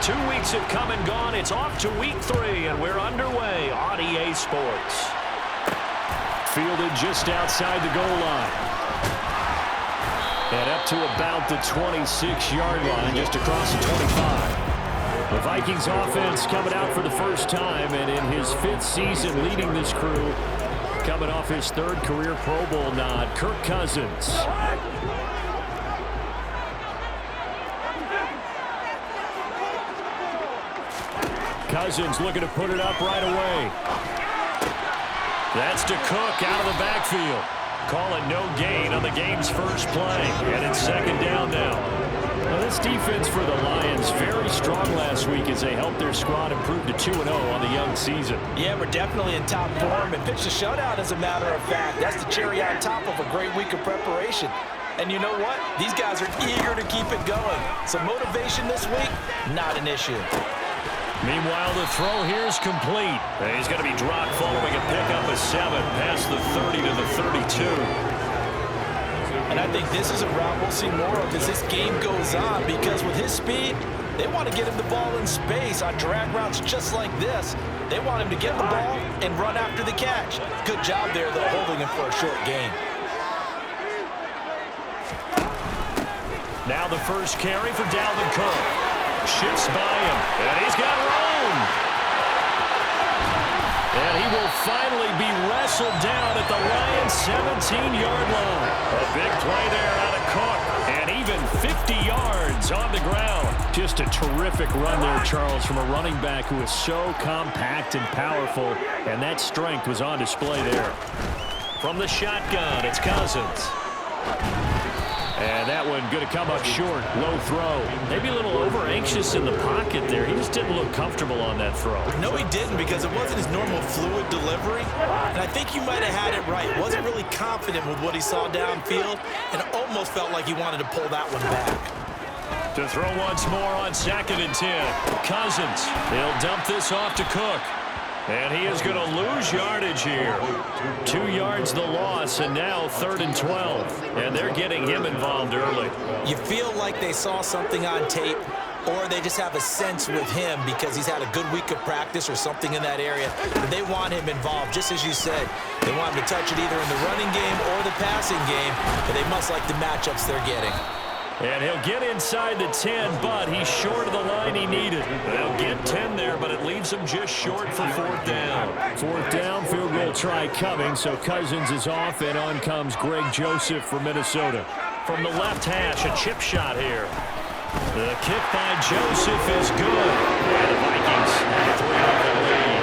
2 weeks have come and gone. It's off to week 3, and we're underway on EA Sports. Fielded just outside the goal line. And up to about the 26-yard line, just across the 25. The Vikings offense coming out for the first time, and in his 5th season leading this crew, coming off his 3rd career Pro Bowl nod, Kirk Cousins. Cousins looking to put it up right away. That's to Cook out of the backfield. Call it no gain on the game's first play. And it's 2nd down now. Well, this defense for the Lions, very strong last week as they helped their squad improve to 2-0 on the young season. Yeah, we're definitely in top form and pitched a shutout, as a matter of fact. That's the cherry on top of a great week of preparation. And you know what? These guys are eager to keep it going. So motivation this week, not an issue. Meanwhile, the throw here is complete. He's going to be dropped following a pickup of 7 past the 30 to the 32. And I think this is a route we'll see more of as this game goes on, because with his speed, they want to get him the ball in space on drag routes just like this. They want him to get the ball and run after the catch. Good job there, though, holding him for a short gain. Now the first carry for Dalvin Cook. Shifts by him, and he's got room. And he will finally be wrestled down at the Lions' 17-yard line. A big play there out of Cook, and even 50 yards on the ground. Just a terrific run there, Charles, from a running back who is so compact and powerful, and that strength was on display there. From the shotgun, it's Cousins. And that one going to come up short. Low throw. Maybe a little over-anxious in the pocket there. He just didn't look comfortable on that throw. No, he didn't, because it wasn't his normal fluid delivery. And I think you might have had it right. Wasn't really confident with what he saw downfield, and almost felt like he wanted to pull that one back. To throw once more on 2nd and 10. Cousins. He'll dump this off to Cook. And he is going to lose yardage here. 2 yards the loss, and now 3rd and 12. And they're getting him involved early. You feel like they saw something on tape, or they just have a sense with him because he's had a good week of practice or something in that area. But they want him involved, just as you said. They want him to touch it either in the running game or the passing game, but they must like the matchups they're getting. And he'll get inside the 10, but he's short of the line he needed. They'll get 10 there, but it leaves him just short for 4th down. 4th down, field goal try coming, so Cousins is off, and on comes Greg Joseph from Minnesota. From the left hash, a chip shot here. The kick by Joseph is good. And the Vikings have a 3-0 lead.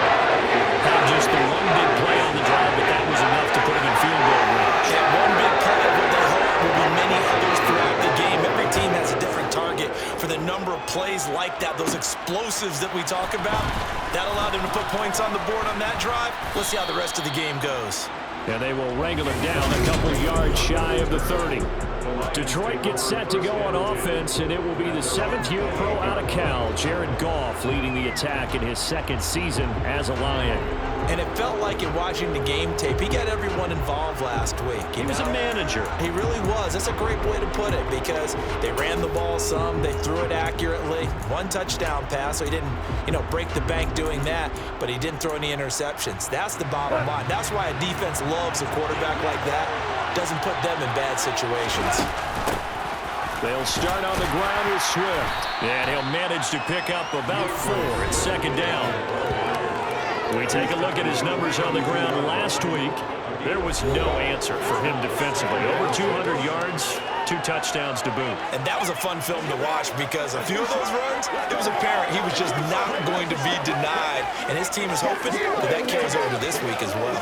Had just the one big play on the drive, but that was enough to put him in field goal range. That one big play, what they hope will be many others throughout the game. Every team has a different target for the number of plays like that, those explosives that we talk about. That allowed them to put points on the board on that drive. Let's see how the rest of the game goes. And they will wrangle him down a couple yards shy of the 30. Detroit gets set to go on offense, and it will be the 7th-year pro out of Cal, Jared Goff, leading the attack in his 2nd season as a Lion. And it felt like in watching the game tape, he got everyone involved last week. He was a manager. He really was. That's a great way to put it, because they ran the ball some, they threw it accurately. 1 touchdown pass, so he didn't, break the bank doing that, but he didn't throw any interceptions. That's the bottom line. That's why a defense loves a quarterback like that. Doesn't put them in bad situations. They'll start on the ground with Swift, and he'll manage to pick up about 4 at 2nd down. We take a look at his numbers on the ground last week. There was no answer for him defensively. Over 200 yards, 2 touchdowns to boot. And that was a fun film to watch, because a few of those runs, it was apparent he was just not going to be denied. And his team is hoping that carries over to this week as well.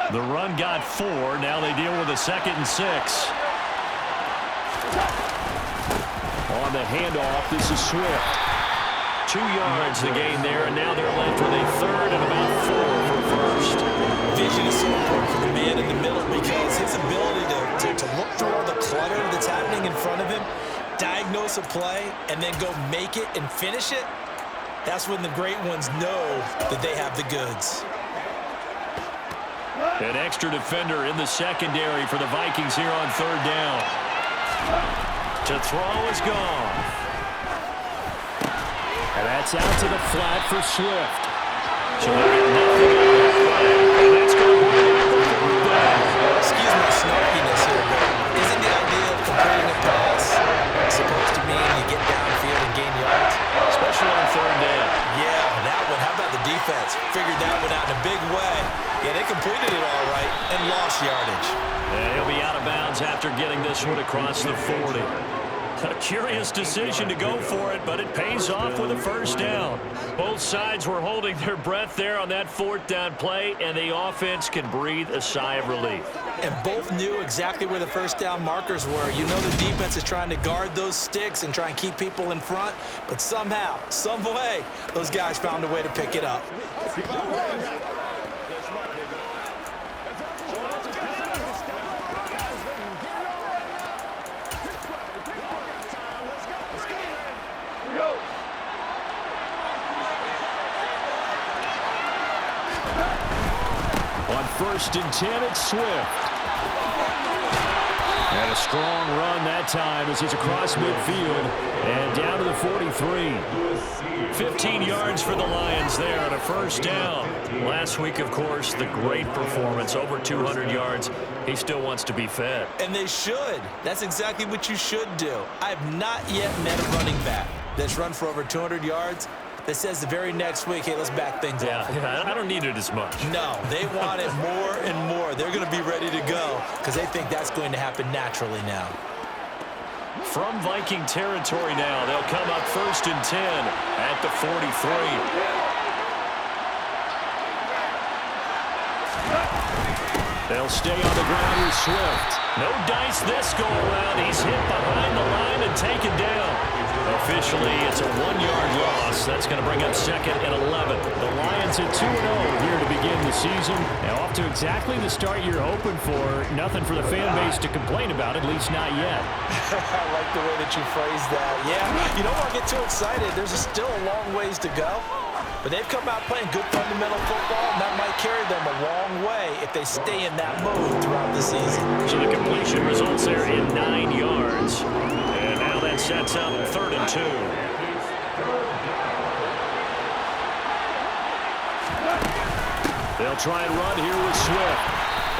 The run got 4. Now they deal with a 2nd and 6. On the handoff, this is Swift. 2 yards the gain there, and now they're left with a 3rd and about 4 for first. Vision is so important for the man in the middle, because his ability to look through all the clutter that's happening in front of him, diagnose a play, and then go make it and finish it, that's when the great ones know that they have the goods. An extra defender in the secondary for the Vikings here on 3rd down. To throw is gone. And that's out to the flat for Swift. So they'll get nothing out of that play. And that's going to bring up the fourth down. Excuse my snarkiness here, but isn't the idea of completing a pass supposed to mean you get downfield and gain yards? Especially on third down. Yeah, that one. How about the defense? Figured that one out in a big way. Yeah, they completed it all right and lost yardage. And he'll be out of bounds after getting this one across the 40. A curious decision to go for it, but it pays off with a first down. Both sides were holding their breath there on that fourth down play, and the offense can breathe a sigh of relief. And both knew exactly where the first down markers were. You know the defense is trying to guard those sticks and try and keep people in front, but somehow, some way, those guys found a way to pick it up. On 1st and 10, it's Swift. And a strong run that time as he's across midfield and down to the 43. 15 yards for the Lions there on a first down. Last week, of course, the great performance, over 200 yards. He still wants to be fed. And they should. That's exactly what you should do. I have not yet met a running back that's run for over 200 yards that says the very next week, hey, let's back things up. Yeah, I don't need it as much. No, they want it more and more. They're going to be ready to go because they think that's going to happen naturally now. From Viking territory now, they'll come up 1st and 10 at the 43. They'll stay on the ground with Swift. No dice this go around. He's hit behind the line and taken down. Officially, it's a 1-yard loss. That's going to bring up 2nd and 11. The Lions at 2-0 here to begin the season. Now off to exactly the start you're hoping for. Nothing for the fan base to complain about, at least not yet. I like the way that you phrased that. Yeah, you don't want to get too excited. There's still a long ways to go. But they've come out playing good fundamental football, and that might carry them a long way if they stay in that mode throughout the season. So the completion results there in 9 yards. And now that sets up 3rd and 2. They'll try and run here with Swift.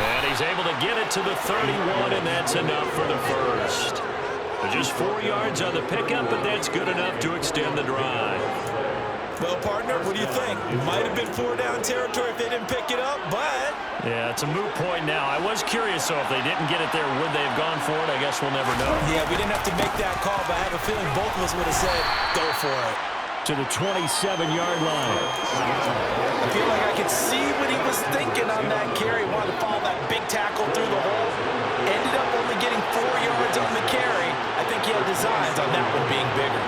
And he's able to get it to the 31, and that's enough for the first. Just 4 yards on the pickup, but that's good enough to extend the drive. Well, partner, what do you think? Might have been 4-down territory if they didn't pick it up, but... Yeah, it's a moot point now. I was curious, though, if they didn't get it there, would they have gone for it? I guess we'll never know. Yeah, we didn't have to make that call, but I have a feeling both of us would have said, go for it. To the 27-yard line. I feel like I could see what he was thinking on that carry. Wanted to follow that big tackle through the hole. Ended up only getting 4 yards on the carry. I think he had designs on that one being bigger.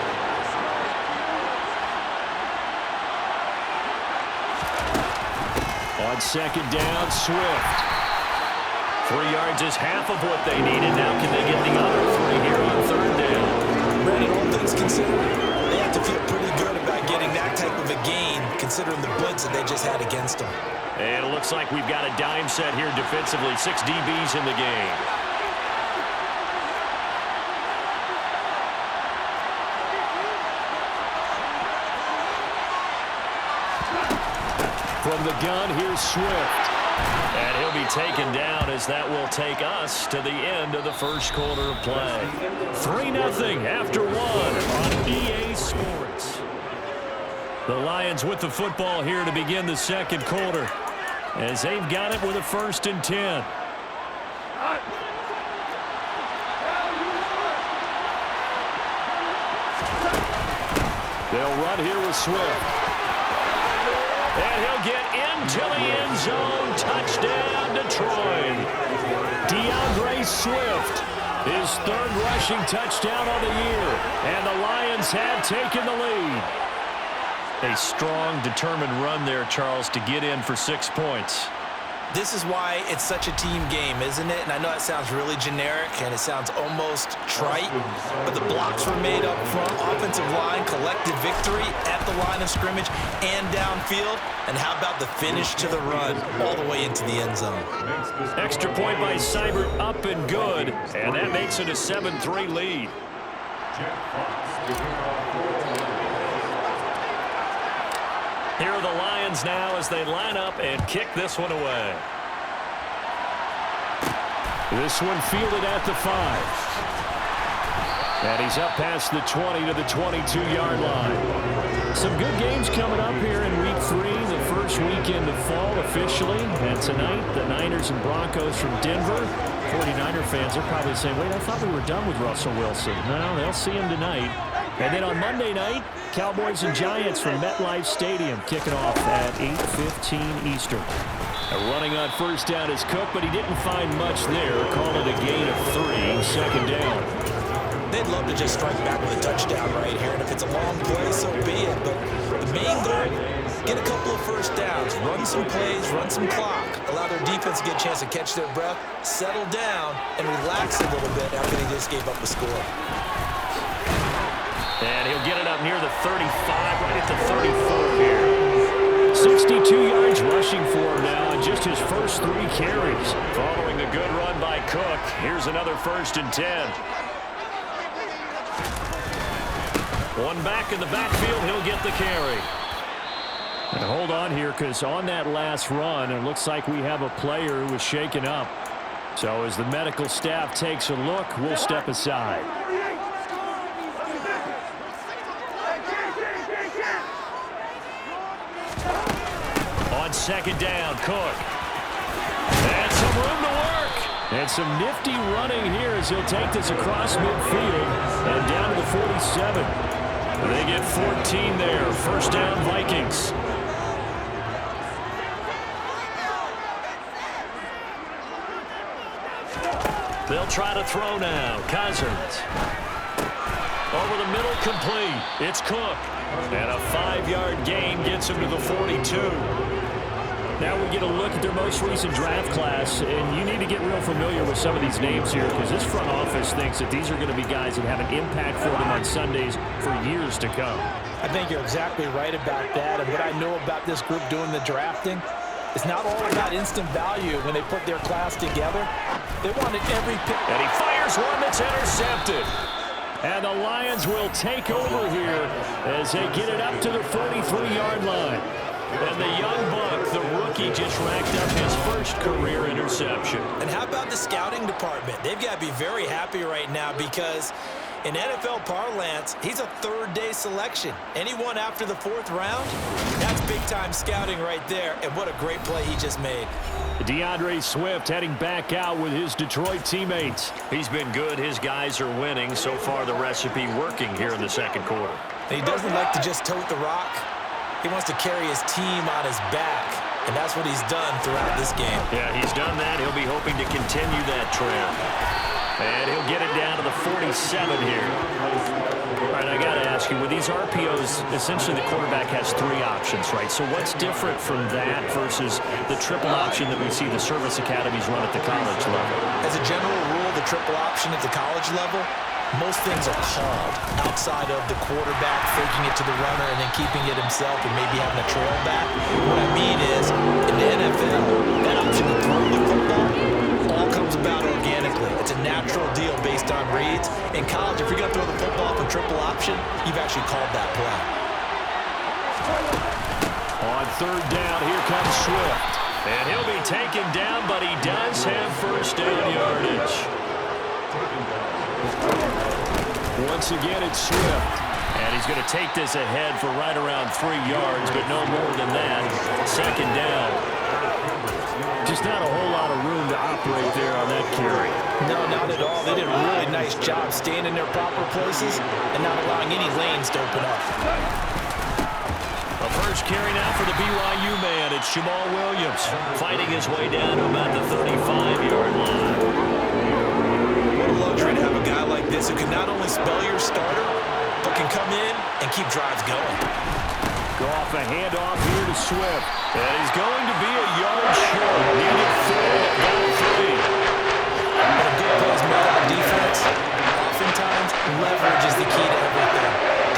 On 2nd down, Swift. 3 yards is half of what they needed. Now can they get the other 3 here on 3rd down? Brandon, all things considered, they have to feel pretty good about getting that type of a gain, considering the blitz that they just had against them. And it looks like we've got a dime set here defensively. 6 DBs in the game. From the gun, here's Swift. And he'll be taken down as that will take us to the end of the first quarter of play. 3-0 after 1 on EA Sports. The Lions with the football here to begin the second quarter, as they've got it with a 1st and 10. They'll run here with Swift. And he'll get into the end zone. Touchdown, Detroit. DeAndre Swift, his 3rd rushing touchdown on the year. And the Lions have taken the lead. A strong, determined run there, Charles, to get in for 6 points. This is why it's such a team game, isn't it? And I know it sounds really generic and it sounds almost trite, but the blocks were made up front. Offensive line, collective victory at the line of scrimmage and downfield. And how about the finish to the run all the way into the end zone? Extra point by Seibert, up and good. And that makes it a 7-3 lead. Here are the Lions now as they line up and kick this one away. This one fielded at the 5. And he's up past the 20 to the 22-yard line. Some good games coming up here in Week 3, the first weekend of fall officially. And tonight, the Niners and Broncos from Denver. 49er fans are probably saying, wait, I thought we were done with Russell Wilson. No, they'll see him tonight. And then on Monday night, Cowboys and Giants from MetLife Stadium kicking off at 8:15 Eastern. Running on first down is Cook, but he didn't find much there. Call it a gain of 3, second down. They'd love to just strike back with a touchdown right here, and if it's a long play, so be it. But the main goal, get a couple of first downs, run some plays, run some clock, allow their defense to get a chance to catch their breath, settle down, and relax a little bit after they just gave up the score. And he'll get it up near the 35, right at the 34 here. 62 yards rushing for him now, and just his first 3 carries. Following a good run by Cook, here's another 1st and 10. One back in the backfield, he'll get the carry. And hold on here, because on that last run, it looks like we have a player who was shaken up. So as the medical staff takes a look, we'll step aside. On second down, Cook. And some room to work. And some nifty running here as he'll take this across midfield and down to the 47. They get 14 there. First down, Vikings. They'll try to throw now. Cousins. Over the middle, complete. It's Cook. And a 5-yard gain gets him to the 42. Now we get a look at their most recent draft class, and you need to get real familiar with some of these names here because this front office thinks that these are going to be guys that have an impact for them on Sundays for years to come. I think you're exactly right about that, and what I know about this group doing the drafting, it's not all about instant value when they put their class together. They wanted every pick. And he fires one that's intercepted. And the Lions will take over here as they get it up to the 43-yard line. And the young buck, the rookie, just racked up his first career interception. And how about the scouting department? They've got to be very happy right now because in NFL parlance, he's a third-day selection. Anyone after the 4th round, that's big-time scouting right there. And what a great play he just made. DeAndre Swift heading back out with his Detroit teammates. He's been good. His guys are winning. So far, the recipe working here in the second quarter. And he doesn't like to just tote the rock. He wants to carry his team on his back, and that's what he's done throughout this game. Yeah, he's done that. He'll be hoping to continue that trend. And he'll get it down to the 47 here. All right, I got to ask you, with these RPOs, essentially the quarterback has 3 options, right? So what's different from that versus the triple option that we see the service academies run at the college level? As a general rule, the triple option at the college level, most things are called outside of the quarterback faking it to the runner and then keeping it himself and maybe having a trail back. What I mean is, in the NFL, that option to throw the football all comes about organically. It's a natural deal based on reads. In college, if you're going to throw the football for triple option, you've actually called that play. On third down, here comes Swift. And he'll be taken down, but he does have first down yardage. Once again, it's Swift. And he's going to take this ahead for right around 3 yards, but no more than that. Second down. Just not a whole lot of room to operate there on that carry. No, not at all. They did a really nice job staying in their proper places and not allowing any lanes to open up. A first carry now for the BYU man. It's Jamal Williams fighting his way down to about the 35-yard line. What a luxury to have a guy like this who can not only spell your starter, but can come in and keep drives going. Go off a handoff here to Swift. And he's going to be a yard short. Needed 4, got 3. But a good play is made on defense. Oftentimes, leverage is the key to everything.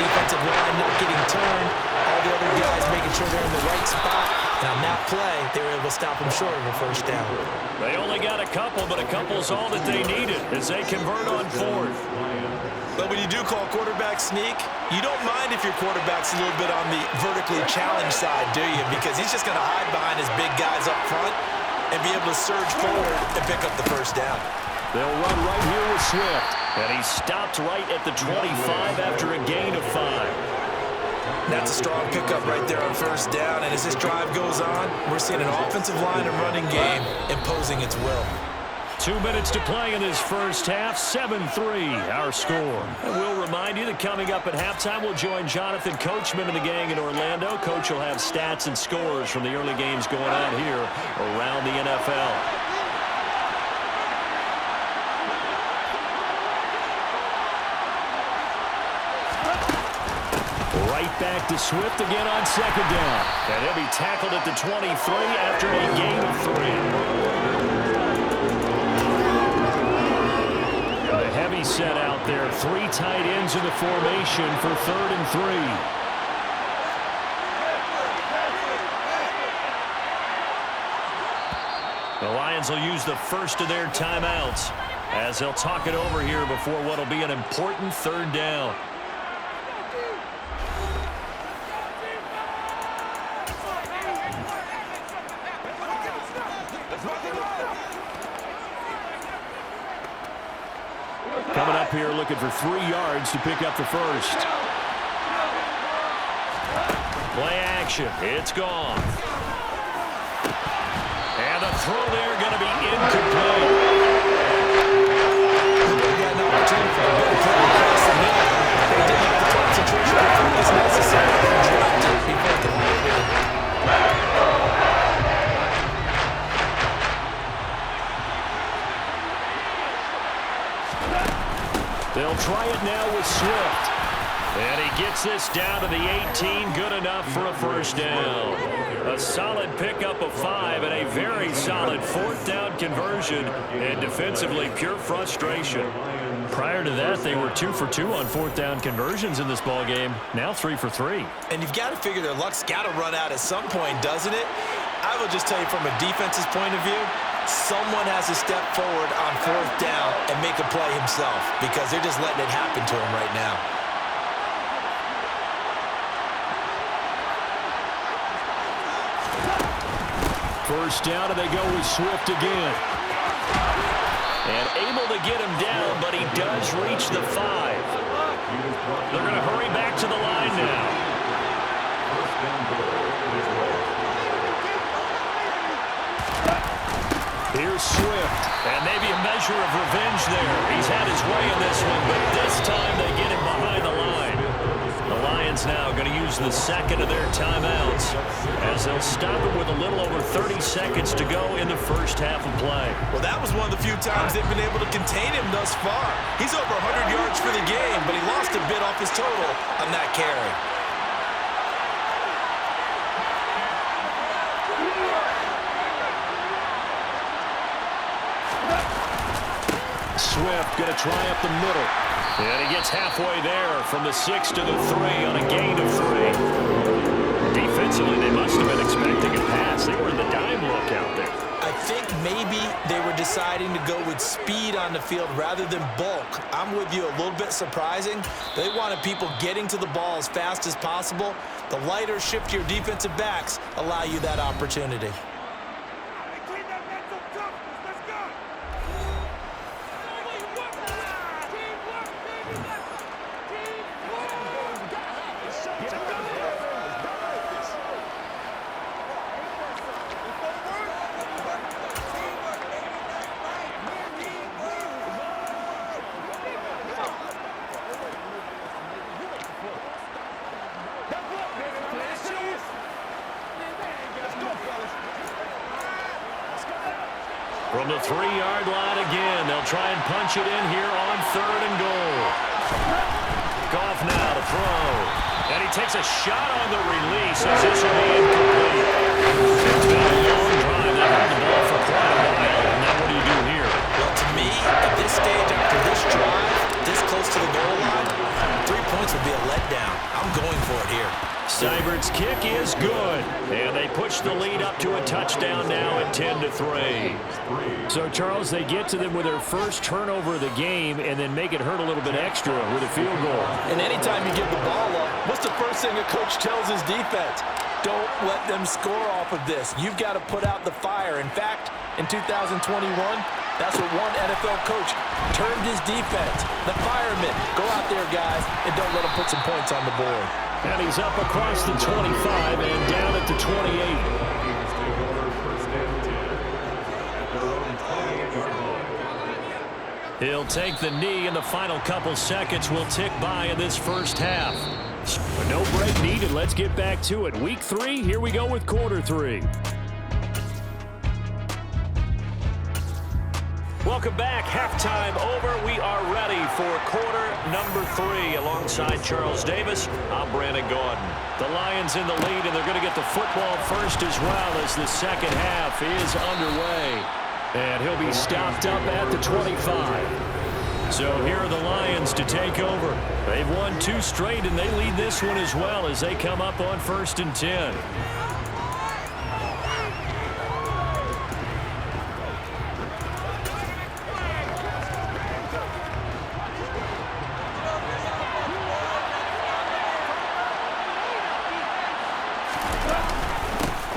Defensive line not getting turned. All the other guys making sure they're in the right spot. And on that play, they were able to stop them short of a first down. They only got a couple, but a couple's all that they needed as they convert on fourth. But when you do call quarterback sneak, you don't mind if your quarterback's a little bit on the vertically challenged side, do you? Because he's just going to hide behind his big guys up front and be able to surge forward and pick up the first down. They'll run right here with Swift. And he stopped right at the 25 after a gain of 5. That's a strong pickup right there on first down. And as this drive goes on, we're seeing an offensive line and running game imposing its will. 2 minutes to play in this first half. 7-3 our score. And we'll remind you that coming up at halftime, we'll join Jonathan Coachman and the gang in Orlando. Coach will have stats and scores from the early games going on here around the NFL. Right back to Swift again on second down. And he'll be tackled at the 23 after a gain of 3. The heavy set out there. 3 tight ends in the formation for 3rd and 3. The Lions will use the first of their timeouts as they'll talk it over here before what will be an important 3rd down. Coming up here looking for 3 yards to pick up the first. Play action. It's gone. And a throw there going to be incomplete. They got an opportunity for a big play across the middle. They didn't have the concentration or focus necessary to dropped it before the line. They'll try it now with Swift. And he gets this down to the 18. Good enough for a first down. A solid pickup of 5 and a very solid 4th down conversion. And defensively, pure frustration. Prior to that, they were 2 for 2 on 4th down conversions in this ball game. Now 3 for 3. And you've got to figure their luck's got to run out at some point, doesn't it? I will just tell you from a defense's point of view, someone has to step forward on 4th down and make a play himself because they're just letting it happen to him right now. First down, and they go with Swift again. And able to get him down, but he does reach the 5. They're going to hurry back to the line now. Here's Swift, and maybe a measure of revenge there. He's had his way in this one, but this time they get him behind the line. The Lions now going to use the second of their timeouts as they'll stop it with a little over 30 seconds to go in the first half of play. Well, that was one of the few times they've been able to contain him thus far. He's over 100 yards for the game, but he lost a bit off his total on that carry. Swift going to try up the middle. And he gets halfway there from the 6 to the 3 on a gain of 3. Defensively, they must have been expecting a pass. They were in the dime look out there. I think maybe they were deciding to go with speed on the field rather than bulk. I'm with you, a little bit surprising. They wanted people getting to the ball as fast as possible. The lighter, shiftier defensive backs allow you that opportunity. From the 3-yard line again, they'll try and punch it in here on 3rd and goal. Goff now to throw. And he takes a shot on the release as this will be incomplete. It's been a long drive. They've had the ball for quite a while. And now what do you do here? Well, to me, at this stage, after this drive, this close to the goal line, 3 points would be a letdown. I'm going for it here. Seibert's kick is good. And they push the lead up to a touchdown now at 10-3. So, Charles, they get to them with their first turnover of the game and then make it hurt a little bit extra with a field goal. And anytime you give the ball up, what's the first thing a coach tells his defense? Don't let them score off of this. You've got to put out the fire. In fact, in 2021, that's what one NFL coach termed his defense. The firemen. Go out there, guys, and don't let them put some points on the board. And he's up across the 25 and down at the 28. He'll take the knee, and the final couple seconds will tick by in this first half. But no break needed. Let's get back to it. Week 3, here we go with quarter 3. Welcome back. Halftime over. We are ready for quarter number 3. Alongside Charles Davis, I'm Brandon Gaudin. The Lions in the lead, and they're going to get the football first as well as the second half is underway. And he'll be stopped up at the 25. So here are the Lions to take over. They've won 2 straight, and they lead this one as well as they come up on 1st and 10.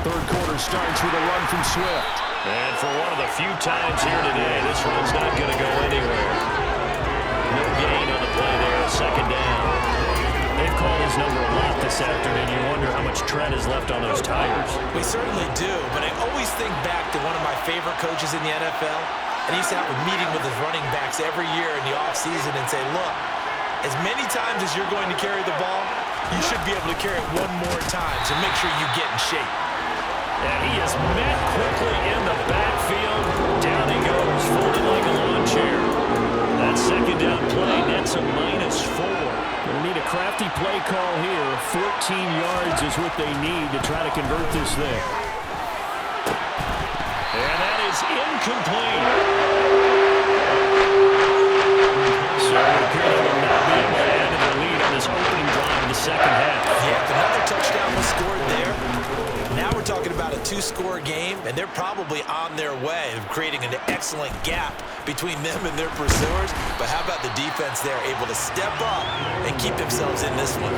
Third quarter starts with a run from Swift. And for one of the few times here today, this run's not going to go anywhere. No gain on the play there, second down. They've called his number a lot this afternoon. You wonder how much tread is left on those tires. We certainly do, but I always think back to one of my favorite coaches in the NFL, and he used to have a meeting with his running backs every year in the offseason and say, look, as many times as you're going to carry the ball, you should be able to carry it one more time, so make sure you get in shape. And he is met quickly in the backfield. Down he goes, folded like a lawn chair. That second down play nets a -4. They need a crafty play call here. 14 yards is what they need to try to convert this thing. And that is incomplete. So it appears they will not be able to add to their lead on this opening drive in the second half. Yeah, another touchdown was scored there. Now we're talking about a 2-score game, and they're probably on their way of creating an excellent gap between them and their pursuers. But how about the defense there, able to step up and keep themselves in this one?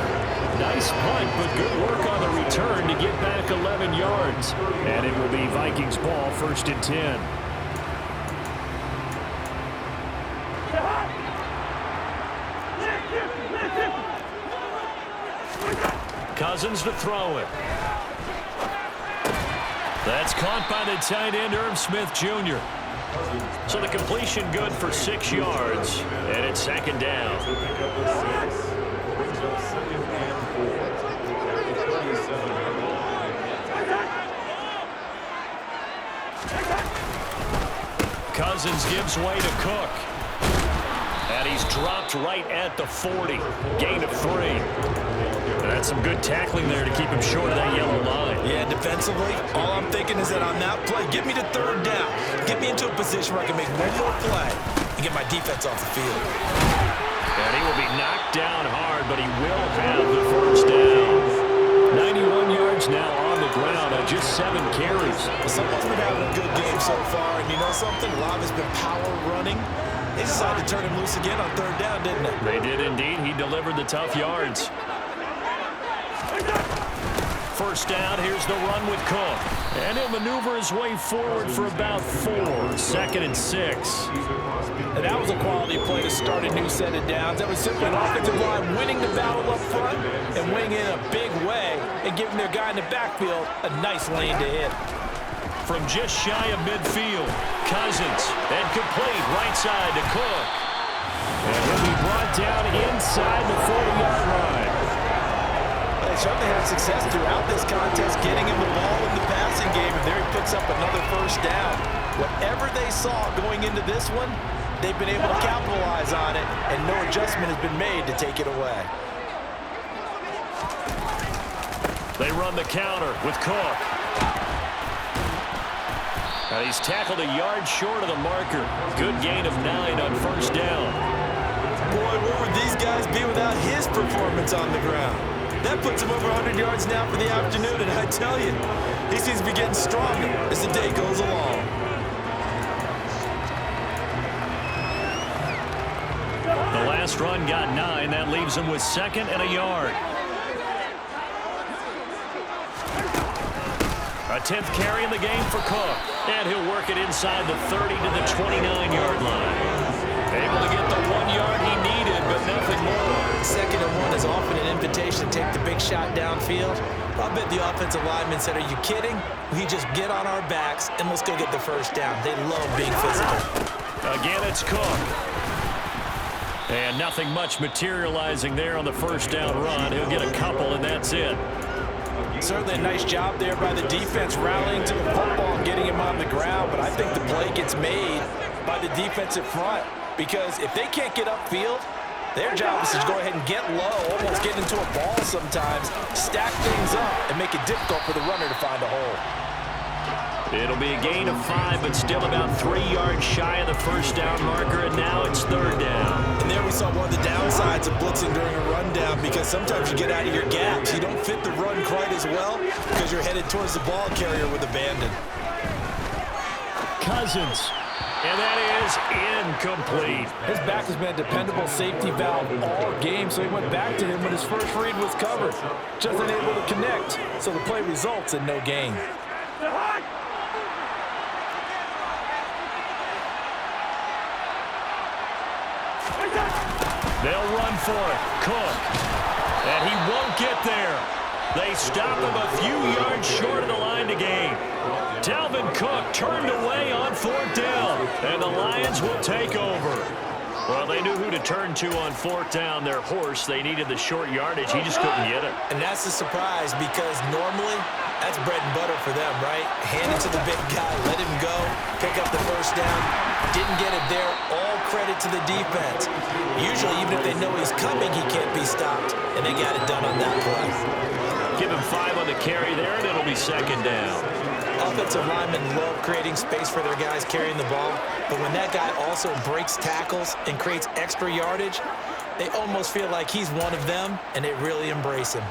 Nice punt, but good work on the return to get back 11 yards. And it will be Vikings ball, 1st and 10. Cousins to throw it. That's caught by the tight end, Irv Smith Jr. So the completion good for 6 yards, and it's second down. Cousins gives way to Cook. And he's dropped right at the 40. Gain of 3. That's some good tackling there to keep him short of that yellow line. Yeah, defensively, all I'm thinking is that on that play, get me to 3rd down. Get me into a position where I can make one more play and get my defense off the field. And he will be knocked down hard, but he will have the 1st down. 91 yards now on the ground on just 7 carries. Someone's been having a good game so far, and you know something? A lot has been power running. They decided to turn him loose again on 3rd down, didn't they? They did indeed. He delivered the tough yards. 1st down, here's the run with Cook. And he'll maneuver his way forward for about 4. 2nd and 6. And that was a quality play to start a new set of downs. That was simply an offensive line winning the battle up front and winning in a big way and giving their guy in the backfield a nice lane to hit. From just shy of midfield, Cousins, and complete right side to Cook. And he'll be brought down inside the 40-yard line. They certainly had success throughout this contest, getting him the ball in the passing game, and there he picks up another 1st down. Whatever they saw going into this one, they've been able to capitalize on it, and no adjustment has been made to take it away. They run the counter with Cook. And he's tackled a yard short of the marker. Good gain of 9 on 1st down. Boy, where would these guys be without his performance on the ground? That puts him over 100 yards now for the afternoon, and I tell you, he seems to be getting stronger as the day goes along. The last run got 9. That leaves him with 2nd and a yard. A 10th carry in the game for Cook. And he'll work it inside the 30 to the 29-yard line. Able to get the 1 yard he needed, but nothing more. 2nd and 1 is often an invitation to take the big shot downfield. I'll bet the offensive lineman said, "Are you kidding? We just get on our backs and let's go get the first down." They love being physical. Again, it's Cook. And nothing much materializing there on the first down run. He'll get a couple, and that's it. Certainly a nice job there by the defense rallying to the football and getting him on the ground, but I think the play gets made by the defensive front because if they can't get upfield, their job is to go ahead and get low, almost get into a ball sometimes, stack things up, and make it difficult for the runner to find a hole. It'll be a gain of 5, but still about 3 yards shy of the first down marker, and now it's 3rd down. And there we saw one of the downsides of blitzing during a rundown because sometimes you get out of your gaps. You don't fit the run quite as well because you're headed towards the ball carrier with abandon. Cousins. And that is incomplete. His back has been a dependable safety valve all game, so he went back to him when his first read was covered. Just unable to connect, so the play results in no gain. They'll run for it. Cook. And he won't get there. They stop him a few yards short of the line to gain. Dalvin Cook turned away on 4th down. And the Lions will take over. Well, they knew who to turn to on 4th down. Their horse, they needed the short yardage. He just couldn't get it. And that's a surprise because normally that's bread and butter for them, right? Hand it to the big guy, let him go, pick up the first down. Didn't get it there. All credit to the defense. Usually, even if they know he's coming, he can't be stopped. And they got it done on that play. Give him 5 on the carry there, and it'll be 2nd down. Offensive linemen love creating space for their guys carrying the ball, but when that guy also breaks tackles and creates extra yardage, they almost feel like he's one of them, and they really embrace him.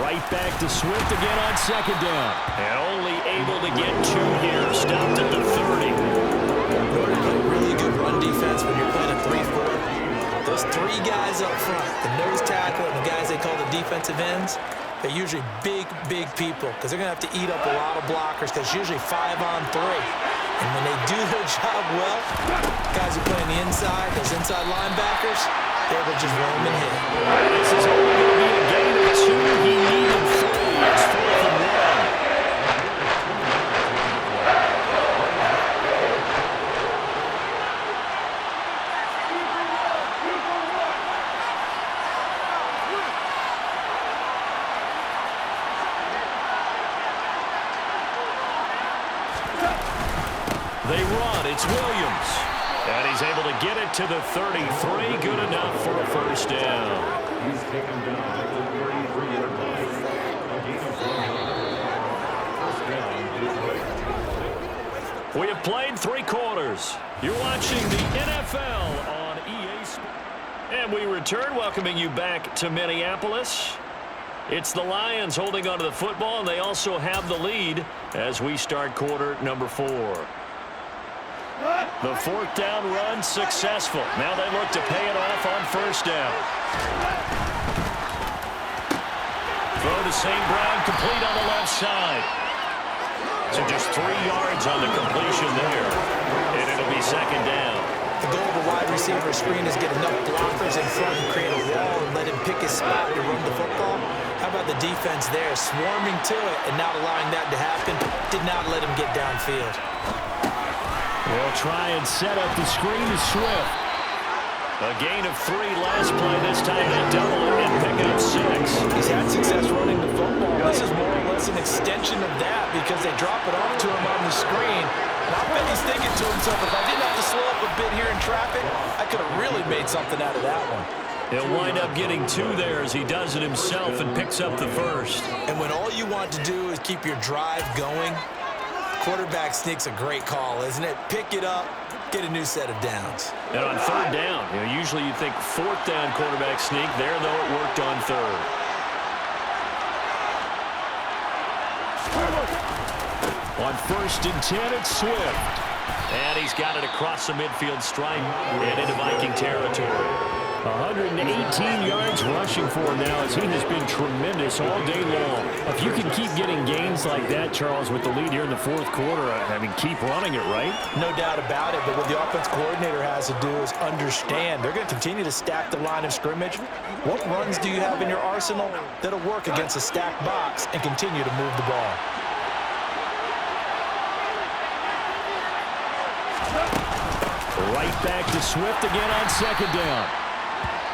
Right back to Swift again on 2nd down. And only able to get 2 here. Stopped at the 30. In order to play really good run defense when you're playing a 3-4, those 3 guys up front, the nose tackle and the guys they call the defensive ends, they're usually big, big people because they're going to have to eat up a lot of blockers because it's usually 5 on 3. And when they do their job well, guys who play on the inside, those inside linebackers, they're able to just roam and hit. This is only going to be a gain of 2. He needed 3. It's 4th and 1. They run. It's Williams. And he's able to get it to the 33. Good enough for a first down. We have played 3 quarters. You're watching the NFL on EA Sports. And we return, welcoming you back to Minneapolis. It's the Lions holding onto the football, and they also have the lead as we start quarter number 4. The 4th down run successful. Now they look to pay it off on first down. Throw to St. Brown, complete on the left side. So just 3 yards on the completion there. And it'll be 2nd down. The goal of the wide receiver screen is get enough blockers in front and create a wall and let him pick his spot to run the football. How about the defense there, swarming to it and not allowing that to happen? Did not let him get downfield. They'll try and set up the screen to Swift. A gain of 3 last play. This time they double it and pick up 6. He's had success running the football. This is more or less an extension of that because they drop it off to him on the screen. And I bet he's thinking to himself, if I didn't have to slow up a bit here in traffic, I could have really made something out of that one. He'll wind up getting 2 there as he does it himself and picks up the first. And when all you want to do is keep your drive going, quarterback sneak's a great call, isn't it? Pick it up, get a new set of downs. And on 3rd down, usually you'd think 4th down quarterback sneak. There, though, it worked on 3rd. On 1st and 10, it's Swift. And he's got it across the midfield stripe and into Viking territory. 118 yards rushing for him now as he has been tremendous all day long. If you can keep getting gains like that, Charles, with the lead here in the 4th quarter, I mean, keep running it, right? No doubt about it, but what the offense coordinator has to do is understand they're going to continue to stack the line of scrimmage. What runs do you have in your arsenal that'll work against a stacked box and continue to move the ball? Right back to Swift again on 2nd down.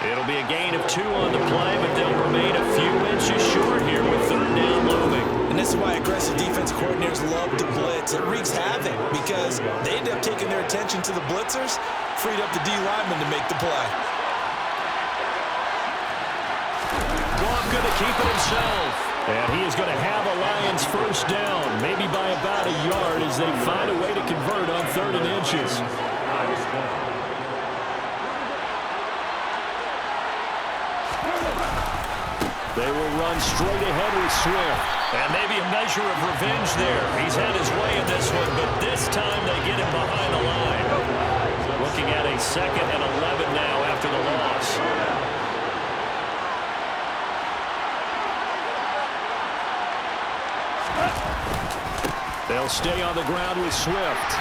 It'll be a gain of 2 on the play, but they'll remain a few inches short here with 3rd down looming. And this is why aggressive defense coordinators love to blitz. It wreaks havoc because they end up taking their attention to the blitzers, freed up the D lineman to make the play. Goff going to keep it himself. And he is going to have a Lions 1st down, maybe by about a yard as they find a way to convert on 3rd and inches. They will run straight ahead with Swift. And maybe a measure of revenge there. He's had his way in this one, but this time they get him behind the line. Looking at a 2nd and 11 now after the loss. They'll stay on the ground with Swift.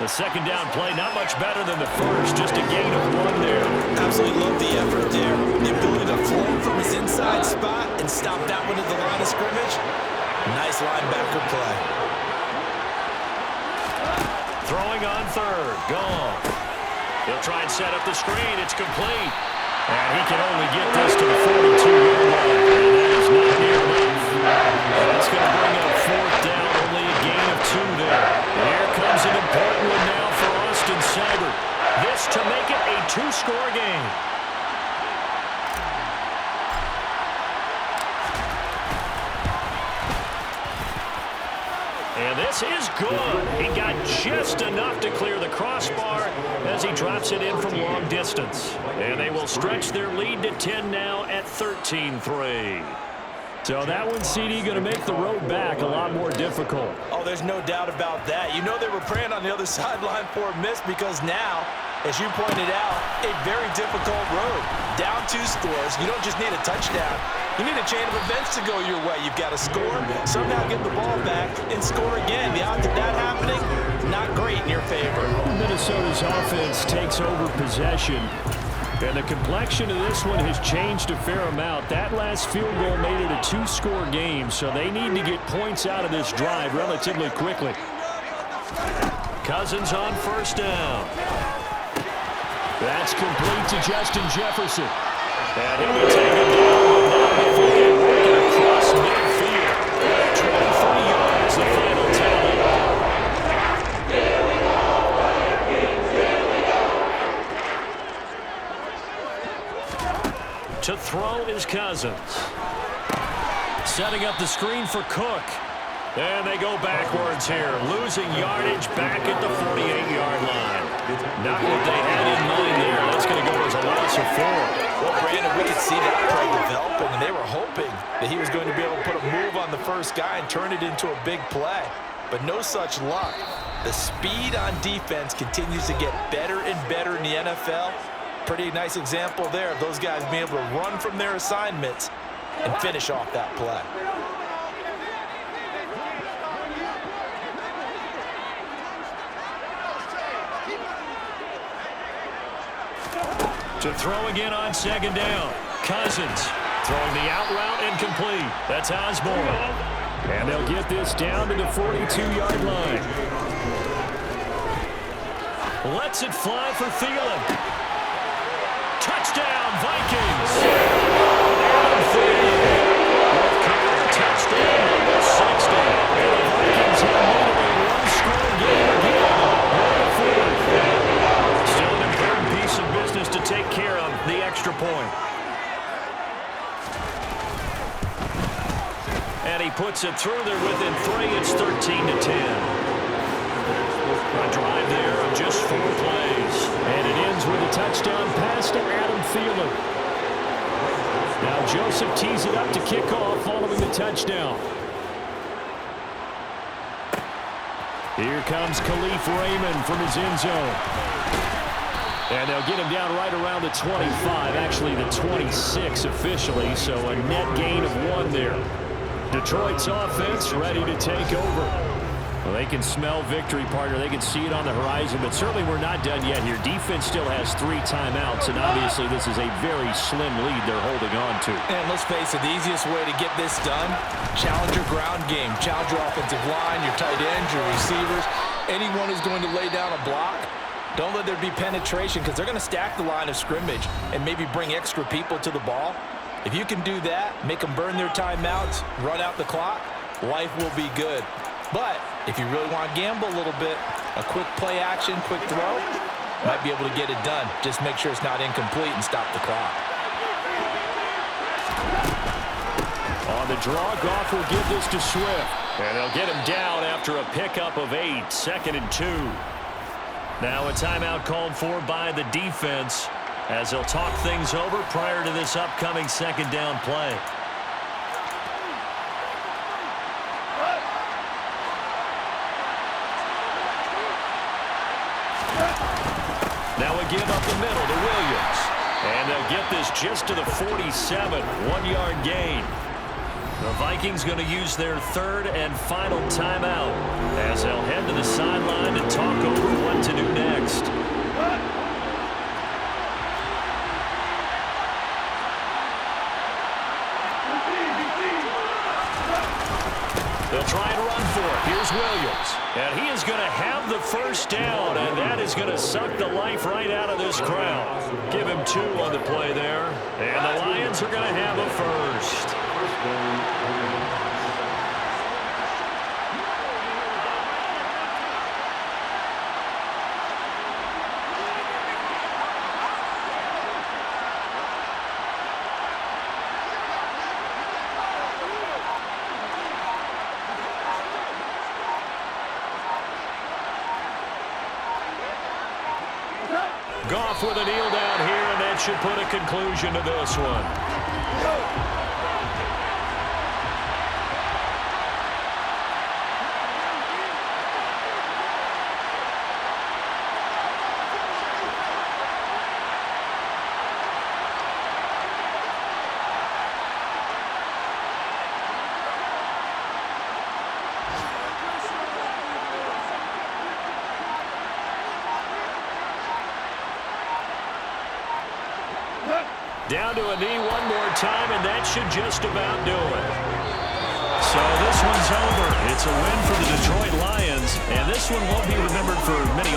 The 2nd down play, not much better than the 1st, just a gain of 1 there. Absolutely love the effort there. The ability to float from his inside spot and stop that one at the line of scrimmage. Nice linebacker play. Throwing on 3rd, gone. He'll try and set up the screen, it's complete. And he can only get this to the 42-yard line. And that is not near enough. That's going to bring up 4th down, only a gain of 2 there. Here comes an important one now for Austin Seibert. This to make it a 2-score game. And this is good. He got just enough to clear the crossbar as he drops it in from long distance. And they will stretch their lead to 10 now at 13-3. So that one, CD, going to make the road back a lot more difficult. Oh, there's no doubt about that. You know they were praying on the other sideline for a miss because now, as you pointed out, a very difficult road. Down 2 scores. You don't just need a touchdown. You need a chain of events to go your way. You've got to score, somehow get the ball back, and score again. The odds of that happening, not great in your favor. Minnesota's offense takes over possession. And the complexion of this one has changed a fair amount. That last field goal made it a 2-score game, so they need to get points out of this drive relatively quickly. Cousins on 1st down. That's complete to Justin Jefferson. And he'll be taken down, but now if he can work it across midfield. 23 yards, the final tally. To throw is Cousins. Setting up the screen for Cook. And they go backwards here, losing yardage back at the 48-yard line. Not what they had in mind there. That's going to go as a loss of 4. Well, Brandon, we could see that play developing, and they were hoping that he was going to be able to put a move on the first guy and turn it into a big play. But no such luck. The speed on defense continues to get better and better in the NFL. Pretty nice example there of those guys being able to run from their assignments and finish off that play. To throw again on 2nd down. Cousins throwing the out route incomplete. That's Osborne. And they'll get this down to the 42-yard line. Lets it fly for Thielen. Touchdown, Vikings. And with career touchdown number 60. And the Vikings have made it a 1-score game again. Still an important piece of business to take care of. The extra point. And he puts it through there within 3. It's 13-10. A drive there of just 4 plays. And it ends with a touchdown pass to Adam Thielen. Now Joseph tees it up to kick off following the touchdown. Here comes Khalif Raymond from his end zone. And they'll get him down right around the 25, actually the 26 officially, so a net gain of 1 there. Detroit's offense ready to take over. Well, they can smell victory, partner. They can see it on the horizon, but certainly we're not done yet here. Defense still has 3 timeouts, and obviously this is a very slim lead they're holding on to. And let's face it, the easiest way to get this done, challenge your ground game. Challenge your offensive line, your tight ends, your receivers, anyone who's going to lay down a block. Don't let there be penetration because they're going to stack the line of scrimmage and maybe bring extra people to the ball. If you can do that, make them burn their timeouts, run out the clock, life will be good. But if you really want to gamble a little bit, a quick play action, quick throw, might be able to get it done. Just make sure it's not incomplete and stop the clock. On the draw, Goff will give this to Swift. And they'll get him down after a pickup of 8, 2nd and 2. Now a timeout called for by the defense as they'll talk things over prior to this upcoming 2nd down play. Now we give up the middle to Williams. And they'll get this just to the 47, 1-yard gain. The Vikings going to use their 3rd and final timeout as they'll head to the sideline and talk over what to do next. They'll try and run for it. Here's Williams. And he is going to have the 1st down, and that is going to suck the life right out of this crowd. Give him 2 on the play there. And the Lions are going to have a 1st. Goff with a kneel down here, and that should put a conclusion to this one. Down to a knee one more time, and that should just about do it. So this one's over. It's a win for the Detroit Lions, and this one won't be remembered for many